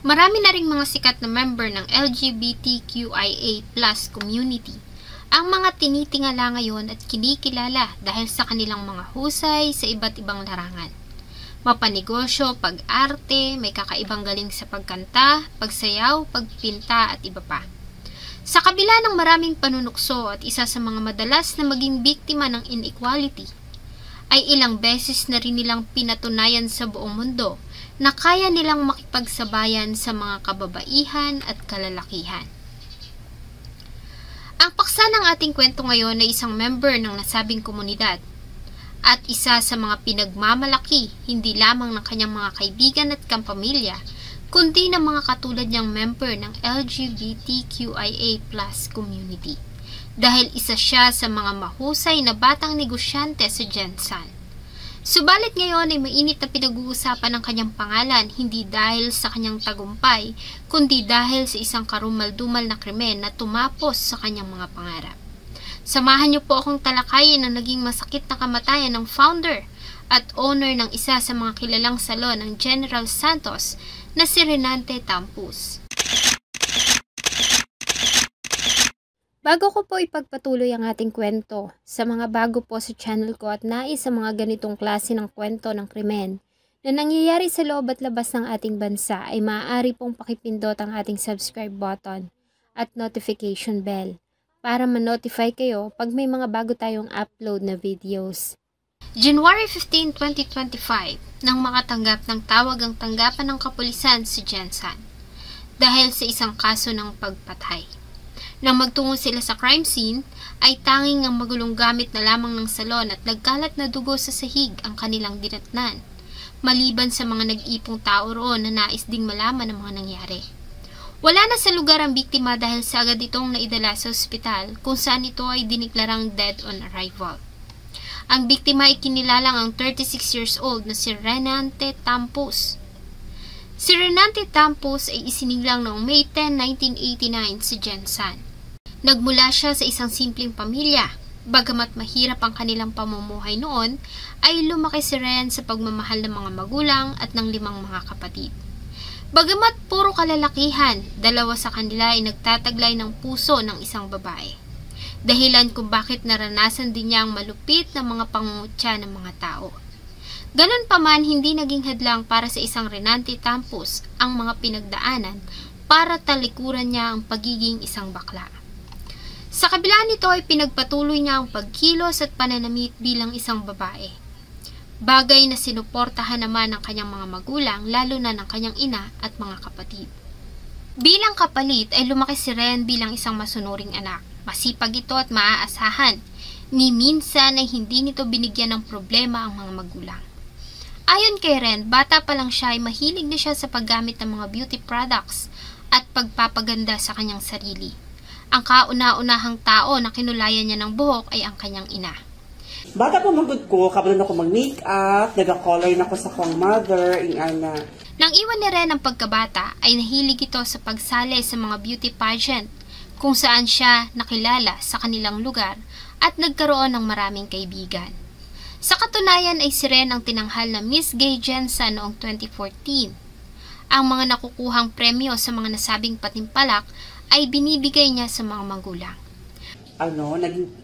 Marami na ring mga sikat na member ng LGBTQIA+ community ang mga tinitingala ngayon at kinikilala dahil sa kanilang mga husay sa iba't ibang larangan. Mapanegosyo, pag-arte, may kakaibang galing sa pagkanta, pagsayaw, pagpinta at iba pa. Sa kabila ng maraming panunukso at isa sa mga madalas na maging biktima ng inequality, ay ilang beses na rin nilang pinatunayan sa buong mundo na kaya nilang makipagsabayan sa mga kababaihan at kalalakihan. Ang paksa ng ating kwento ngayon ay isang member ng nasabing komunidad at isa sa mga pinagmamalaki hindi lamang ng kanyang mga kaibigan at kampamilya, kundi ng mga katulad niyang member ng LGBTQIA+ community dahil isa siya sa mga mahusay na batang negosyante sa Jensan. Subalit ngayon ay mainit na pinag-uusapan ng kanyang pangalan hindi dahil sa kanyang tagumpay, kundi dahil sa isang karumal-dumal na krimen na tumapos sa kanyang mga pangarap. Samahan niyo po akong talakayin ang naging masakit na kamatayan ng founder at owner ng isa sa mga kilalang salon ng General Santos na si Renante Tampus. Bago ko po ipagpatuloy ang ating kwento, sa mga bago po sa channel ko at nais sa mga ganitong klase ng kwento ng krimen na nangyayari sa loob at labas ng ating bansa ay maaari pong pakipindot ang ating subscribe button at notification bell para ma-notify kayo pag may mga bago tayong upload na videos. January 15, 2025 nang makatanggap ng tawag ang tanggapan ng kapulisan sa Jensan dahil sa isang kaso ng pagpatay. Nang magtungo sila sa crime scene, ay tanging ang magulong gamit na lamang ng salon at nagkalat na dugo sa sahig ang kanilang dinatnan, maliban sa mga nag-ipong tao roon na nais ding malaman ang mga nangyari. Wala na sa lugar ang biktima dahil sa agad itong naidala sa ospital kung saan ito ay diniklarang dead on arrival. Ang biktima ay kinilalang ang 36 years old na si Renante Tampus. Si Renante Tampus ay isinilang noong May 10, 1989 sa Jensan. Nagmula siya sa isang simpleng pamilya. Bagamat mahirap ang kanilang pamumuhay noon, ay lumaki si Ren sa pagmamahal ng mga magulang at ng 5 mga kapatid. Bagamat puro kalalakihan, 2 sa kanila ay nagtataglay ng puso ng isang babae. Dahilan kung bakit naranasan din niya ang malupit na mga pangungutya ng mga tao. Ganon pa man, hindi naging hadlang para sa isang Renante Tampus ang mga pinagdaanan para talikuran niya ang pagiging isang bakla. Sa kabila nito ay pinagpatuloy niya ang pagkilos at pananamit bilang isang babae. Bagay na sinuportahan naman ng kanyang mga magulang, lalo na ng kanyang ina at mga kapatid. Bilang kapalit ay lumaki si Ren bilang isang masunuring anak. Masipag ito at maaasahan. Ni minsan ay hindi nito binigyan ng problema ang mga magulang. Ayon kay Ren, bata pa lang siya ay mahilig na siya sa paggamit ng mga beauty products at pagpapaganda sa kanyang sarili. Ang kauna-unahang tao na kinulayan niya ng buhok ay ang kanyang ina. Bata po magod ko, kabalon ako mag-makeup, nag-color na ko sa kong mother, ingana. Nang iwan ni Ren ang pagkabata, ay nahilig ito sa pagsali sa mga beauty pageant, kung saan siya nakilala sa kanilang lugar at nagkaroon ng maraming kaibigan. Sa katunayan ay si Ren ang tinanghal na Miss Gay Jensan noong 2014. Ang mga nakukuhang premyo sa mga nasabing patimpalak ay binibigay niya sa mga magulang.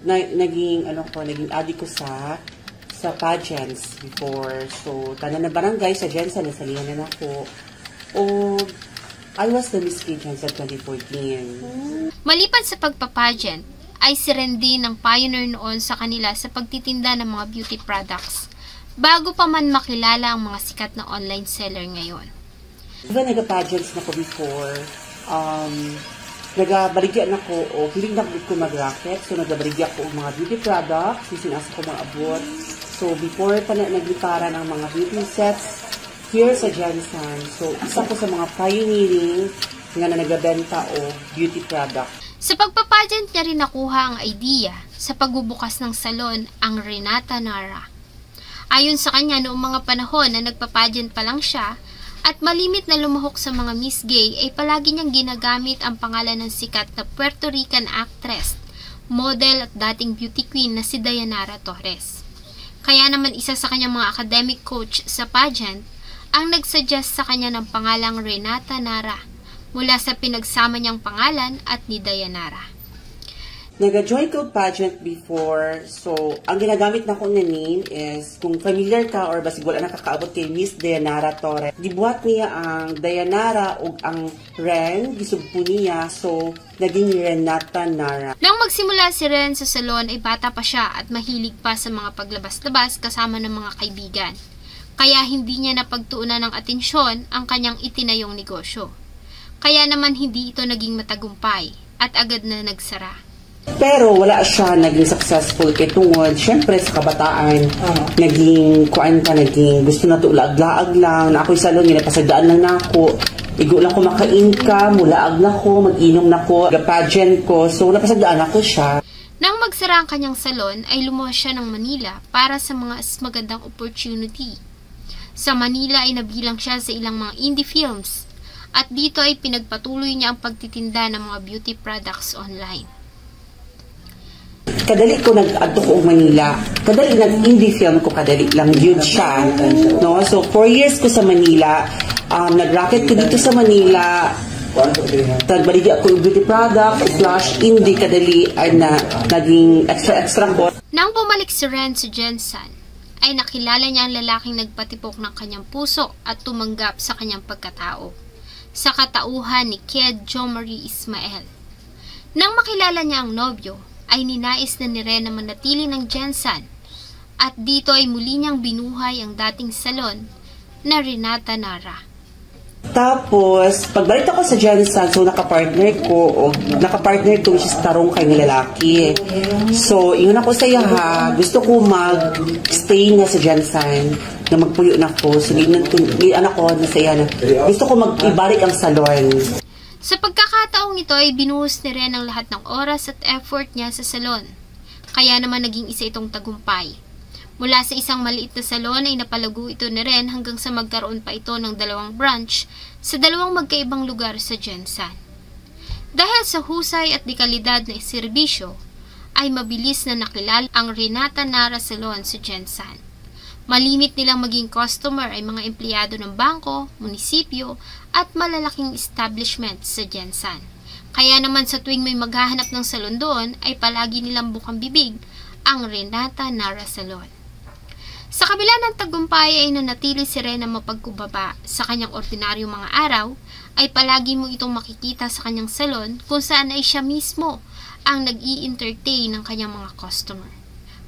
Naging addict ko sa pageants before. So, tanan na barangay sa Jensan, nasalihan na ako. I was the Miss Gay Jensan 2014. Maliban sa pagpapageant, ay si Ren din ang pioneer noon sa kanila sa pagtitinda ng mga beauty products, bago pa man makilala ang mga sikat na online seller ngayon. Diba nag-pageants na ko before, nagabaligya na ko, hindi na ko mag-racket, so nagabaligya ko mga beauty products, sinasa ko mga abot. So before pa na naglipara ng mga beauty sets here sa Jensan, so isa ko sa mga pioneering nga na nagabenta o beauty product. Sa pagpapageant niya rin nakuha ang idea sa pagbubukas ng salon ang Renata Nara. Ayon sa kanya, noong mga panahon na nagpapageant pa lang siya at malimit na lumahok sa mga Miss Gay ay palagi niyang ginagamit ang pangalan ng sikat na Puerto Rican actress, model at dating beauty queen na si Dayanara Torres. Kaya naman isa sa kanyang mga academic coach sa pageant ang nagsuggest sa kanya ng pangalang Renata Nara mula sa pinagsama niyang pangalan at ni Dayanara. Nag-join ko pageant before, so ang ginagamit na ko na name is, kung familiar ka or basig wala nakakaabot kay Miss Dayanara Torres, gibuhat niya ang Dayanara o ang Ren, gisugpo niya, so naging Renata Nara. Nang magsimula si Ren sa salon ay bata pa siya at mahilig pa sa mga paglabas-labas kasama ng mga kaibigan. Kaya hindi niya napagtuunan ng atensyon ang kanyang itinayong negosyo. Kaya naman hindi ito naging matagumpay at agad na nagsara. Pero wala siya naging successful kay tungod, syempre sa kabataan, naging gusto na to laag-laag lang, na ako'y salon, ginapasagdaan lang na ako, igo lang ko maka-income, mulaag na ko, mag-inom na ko, pageant ko, so napasagdaan ako siya. Nang magsara ang kanyang salon, ay lumuwas siya ng Manila para sa mga magandang opportunity. Sa Manila ay nabilang siya sa ilang mga indie films, at dito ay pinagpatuloy niya ang pagtitinda ng mga beauty products online. Kadali ko nag-adto ko og Manila. Kadali nag-indie film ko, kadali lang yun siya. No? So 4 years ko sa Manila. Nag-racket ko dito sa Manila. Tagbaligi ako yung beauty product / indie, kadali ay naging extra ko. Nang bumalik si Ren sa Jensen, ay nakilala niya ang lalaking nagpatipok ng kanyang puso at tumanggap sa kanyang pagkatao. Sa katauhan ni Ked Jomari Ismael. Nang makilala niya ang nobyo, ay ninais na ni Ren na manatili ng Jensen at dito ay muli niyang binuhay ang dating salon na Renata Nara. Tapos, pagbalik ako sa Jensen, so nakapartner ko which is tarong kay ng lalaki. So, yun ako sa ha, gusto ko mag-stay na sa Jensen, na magpuyo na ko. So, anak ko na sa na, gusto ko mag-ibalik ang salon. Sa pagkakataong ito ay binuhos ni Ren ang lahat ng oras at effort niya sa salon. Kaya naman naging isa itong tagumpay. Mula sa isang maliit na salon ay napalago ito ni Ren hanggang sa magkaroon pa ito ng 2 branch sa 2 magkaibang lugar sa Jensen. Dahil sa husay at dekalidad na serbisyo, ay mabilis na nakilala ang Renata Nara Salon sa Jensen. Malimit nilang maging customer ay mga empleyado ng bangko, munisipyo, at malalaking establishment sa Jensen. Kaya naman sa tuwing may maghahanap ng salon doon, ay palagi nilang bukang bibig ang Renata Nara Salon. Sa kabila ng tagumpay ay nanatili si Ren na mapagkumbaba sa kanyang ordinaryong mga araw, ay palagi mo itong makikita sa kanyang salon kung saan ay siya mismo ang nag-i-entertain ng kanyang mga customer.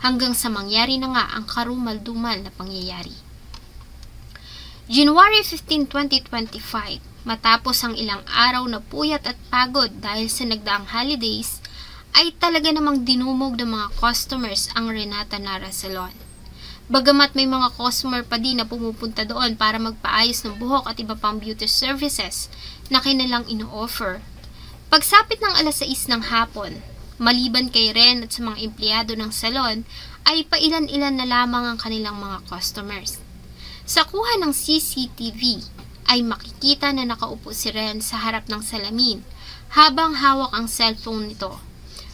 Hanggang sa mangyari na nga ang karumal-dumal na pangyayari. January 15, 2025, matapos ang ilang araw na puyat at pagod dahil sa nagdaang holidays, ay talaga namang dinumog ng mga customers ang Renata Nara Salon. Bagamat may mga customer pa din na pumupunta doon para magpaayos ng buhok at iba pang beauty services na kanilang ino-offer, pagsapit ng 6:00 ng hapon, maliban kay Ren at sa mga empleyado ng salon, ay pailan-ilan na lamang ang kanilang mga customers. Sa kuha ng CCTV, ay makikita na nakaupo si Ren sa harap ng salamin habang hawak ang cellphone nito,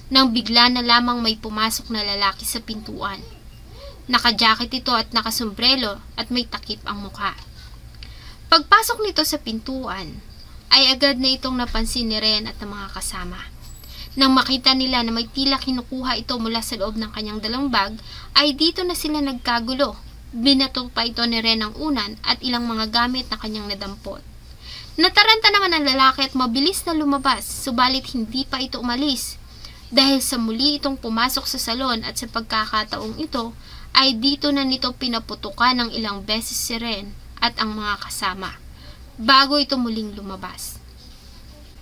nang bigla na lamang may pumasok na lalaki sa pintuan. Naka-jacket ito at nakasombrelo at may takip ang mukha. Pagpasok nito sa pintuan, ay agad na itong napansin ni Ren at ng mga kasama. Nang makita nila na may tila kinukuha ito mula sa loob ng kanyang dalang bag, ay dito na sila nagkagulo. Binato pa ito ni Ren ang unan at ilang mga gamit na kanyang nadampot. Nataranta naman ang lalaki at mabilis na lumabas, subalit hindi pa ito umalis. Dahil sa muli itong pumasok sa salon at sa pagkakataong ito, ay dito na nito pinaputukan ng ilang beses si Ren at ang mga kasama, bago ito muling lumabas.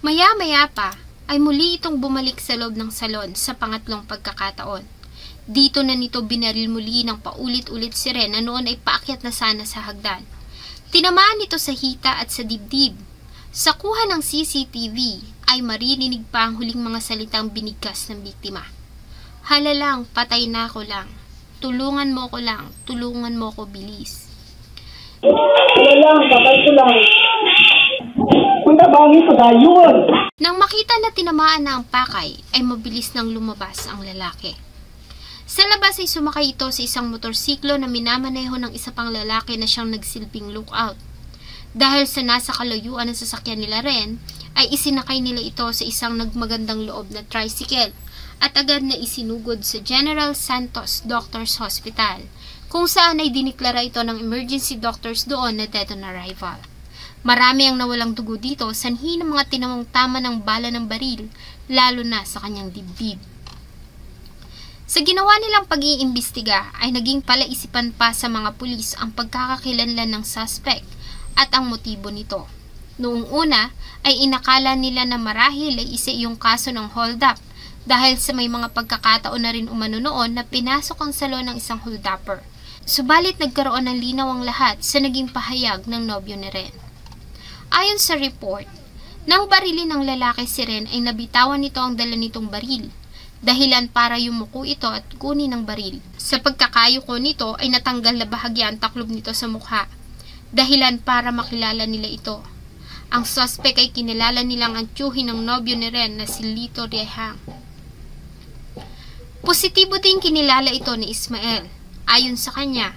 Maya-maya pa, ay muli itong bumalik sa loob ng salon sa pangatlong pagkakataon. Dito na nito binaril muli ng paulit-ulit si Ren na noon ay paakyat na sana sa hagdan. Tinamaan nito sa hita at sa dibdib. Sa kuha ng CCTV ay maririnig pa ang huling mga salitang binigkas ng biktima. Hala lang, patay na ako lang. Tulungan mo ko lang, tulungan mo ko bilis. Hala lang, patay ko lang. Punta bangin ko dayon. Nang makita na tinamaan na ang pakay, ay mabilis nang lumabas ang lalaki. Sa labas ay sumakay ito sa isang motorsiklo na minamaneho ng isa pang lalaki na siyang nagsilbing lookout. Dahil sa nasa kalayuan ng sasakyan nila Ren, ay isinakay nila ito sa isang nagmagandang loob na tricycle at agad na isinugod sa General Santos Doctors Hospital, kung saan ay diniklara ito ng emergency doctors doon na dead on arrival. Marami ang nawalang dugo dito, sanhi ng mga tinamong tama ng bala ng baril, lalo na sa kanyang dibdib. Sa ginawa nilang pag-iimbestiga ay naging palaisipan pa sa mga pulis ang pagkakakilanlan ng suspect at ang motibo nito. Noong una ay inakala nila na marahil ay isa iyong kaso ng hold-up dahil sa may mga pagkakataon na rin umano noon na pinasok ang salon ng isang hold-upper. Subalit nagkaroon ng linaw ang lahat sa naging pahayag ng nobyo ni Ren. Ayon sa report, nang barilin ng lalaki si Ren ay nabitawan nito ang dala nitong baril, dahilan para yumuko ito at kunin ang baril. Sa pagkakayuko nito ay natanggal na bahagya ang taklob nito sa mukha, dahilan para makilala nila ito. Ang suspect ay kinilala nilang ang tiyuhin ng nobyo ni Ren na si Lito Riehang. Positibo din kinilala ito ni Ismael. Ayon sa kanya,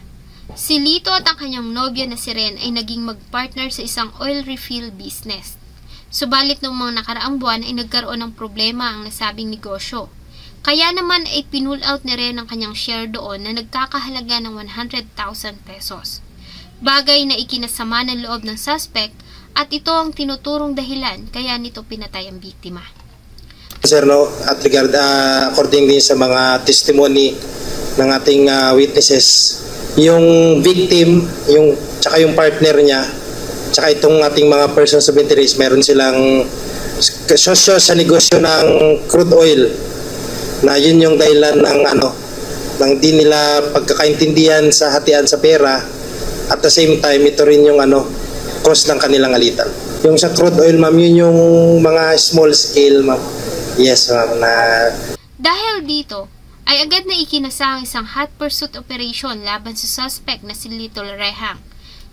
si Lito at ang kanyang nobyo na si Ren ay naging magpartner sa isang oil refill business. Subalit noong mga nakaraang buwan ay nagkaroon ng problema ang nasabing negosyo. Kaya naman ay pinull out ni Ren ang kanyang share doon na nagkakahalaga ng 100,000 pesos. Bagay na ikinasama ng loob ng suspect at ito ang tinuturong dahilan kaya nito pinatay ang biktima. Sir, no, at according din sa mga testimony ng ating witnesses, yung victim, tsaka yung partner niya, tsaka itong ating mga persons of interest, meron silang sosyo sa negosyo ng crude oil, na yun yung dahilan ng di nila pagkakaintindihan sa hatian sa pera. At the same time, ito rin yung cause ng kanilang alitan. Yung sa crude oil, ma'am, yun yung mga small scale, ma'am. Yes, ma'am. Dahil dito, ay agad na ikinasa ang isang hot pursuit operation laban sa suspect na si Lito Riehang,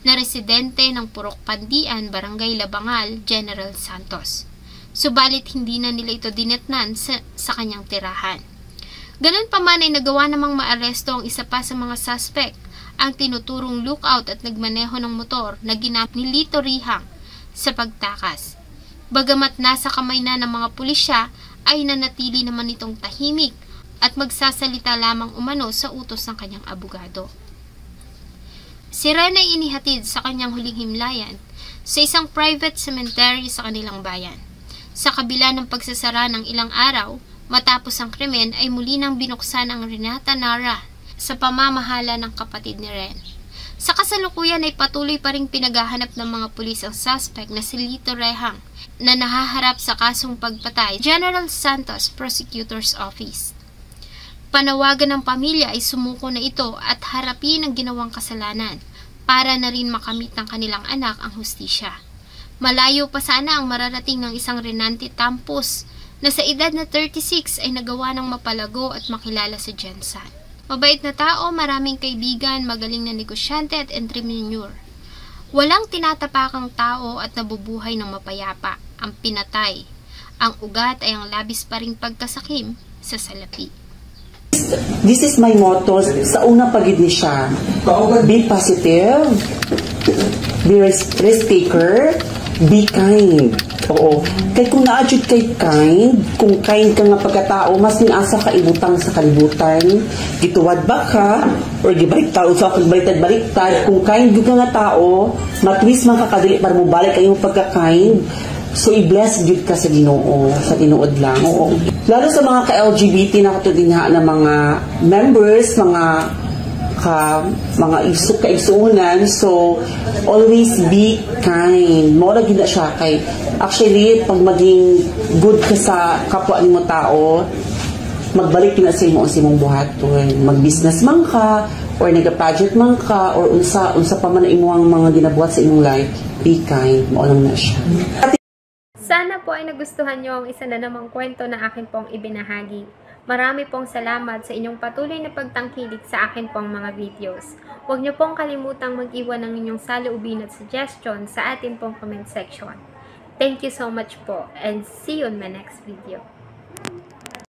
na residente ng Purok Pandian, Barangay Labangal, General Santos. Subalit hindi na nila ito dinetnan sa kanyang tirahan. Ganun pa man ay nagawa namang maaresto ang isa pa sa mga suspect, ang tinuturong lookout at nagmaneho ng motor na ginamit ni Lito Riehang sa pagtakas. Bagamat nasa kamay na ng mga pulisya, ay nanatili naman itong tahimik at magsasalita lamang umano sa utos ng kanyang abogado. Si Ren ay inihatid sa kanyang huling himlayan sa isang private cemetery sa kanilang bayan. Sa kabila ng pagsasara ng ilang araw, matapos ang krimen ay muli nang binuksan ang Renata Nara sa pamamahala ng kapatid ni Ren. Sa kasalukuyan ay patuloy pa ring pinaghahanap ng mga pulis ang suspect na si Lito Riehang na nahaharap sa kasong pagpatay, General Santos Prosecutor's Office. Panawagan ng pamilya ay sumuko na ito at harapin ang ginawang kasalanan para na rin makamit ng kanilang anak ang hustisya. Malayo pa sana ang mararating ng isang Renante Tampos na sa edad na 36 ay nagawa ng mapalago at makilala sa Jensan. Mabait na tao, maraming kaibigan, magaling na negosyante at entrepreneur. Walang tinatapakang tao at nabubuhay ng mapayapa. Ang pinatay. Ang ugat ay ang labis pa ring pagkasakim sa salapi. This is my motto sa unang pagid ni siya. Be positive, be risk taker, be kind. Oo. Kaya kung na-adjud kay kind, kung kind ka nga pagkatao, mas nasa ka ibutang sa kalibutan, gituwad ba ka, or gibaliktad, so ako baliktad, kung kind ka nga tao, matwis man kakadili para mo balik kayong pagka-kind, so i-bless good ka sa Ginoo, sa tinuod lang. Oo. Lalo sa mga ka-LGBT na katudinha na mga members, mga kaigsuunan, so always be kind. Mora gina siya kay actually pag maging good ka sa kapwa nimo tao, magbalik na sa imong buhaton. Mag-business man ka or nag-pageant man ka or unsa pa man imong mga ginabuhat sa imong life, be kind. Mao lang na siya. Sana po ay nagustuhan nyo ang isa na namang kwento na akin pong ibinahagi. Marami pong salamat sa inyong patuloy na pagtangkilik sa akin pong mga videos. Huwag nyo pong kalimutang mag-iwan ng inyong saloobin at suggestion sa atin pong comment section. Thank you so much po and see you in my next video.